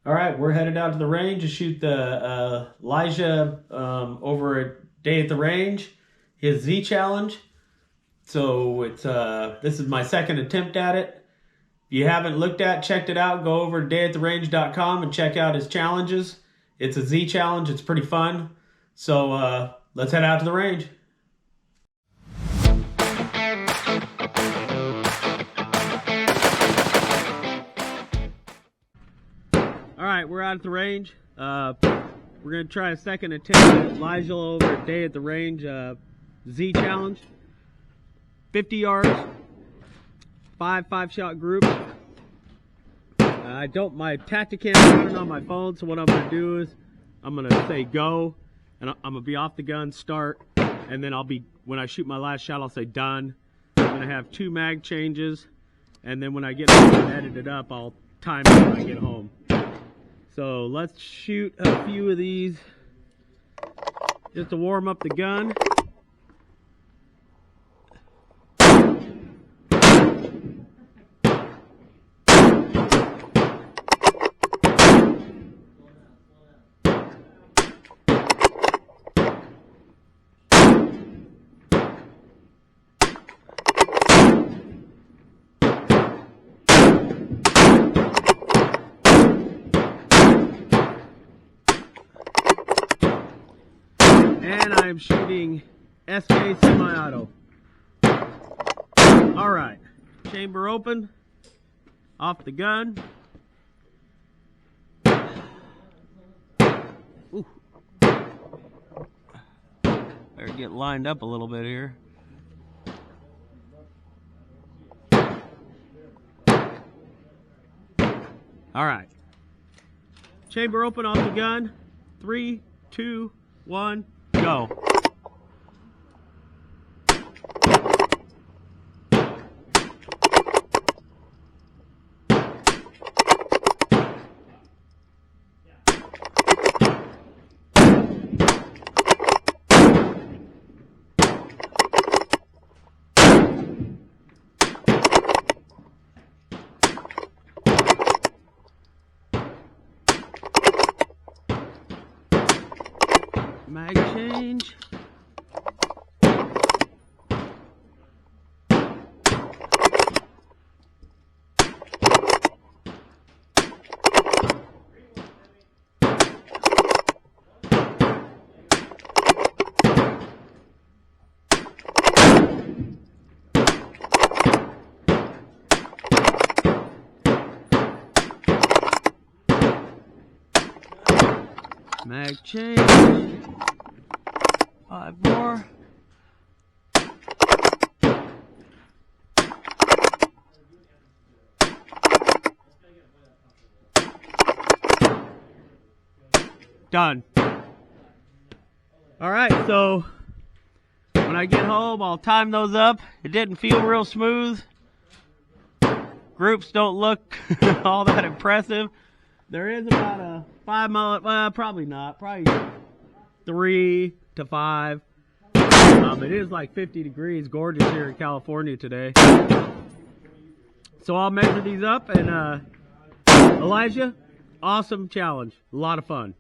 All right, we're headed out to the range to shoot the Elijah over a day at the range, his Z challenge. So it's this is my second attempt at it. If you haven't checked it out, go over to dayattherange.com and check out his challenges. It's a Z challenge. It's pretty fun. So let's head out to the range. All right, we're out at the range. We're going to try a second attempt at Elijah over a day at the range Z challenge. 50 yards, five-shot group. My Tacticam is running on my phone, so what I'm going to do is I'm going to say go, and I'm going to be off the gun, start, and then when I shoot my last shot, I'll say done. I'm going to have 2 mag changes, and then when I get home and edit it up, I'll time it when I get home. So let's shoot a few of these just to warm up the gun. And I'm shooting SK semi-auto. All right, chamber open, off the gun. Ooh. Better get lined up a little bit here. All right, chamber open, off the gun. 3, 2, 1. Go. Mag change. Mag change. 5 more. Done. All right, so when I get home, I'll time those up. It didn't feel real smooth. Groups don't look all that impressive. There is about a 5 mile, probably not, probably 3 to 5. It is like 50 degrees, gorgeous here in California today. So I'll measure these up, and Elijah, awesome challenge, a lot of fun.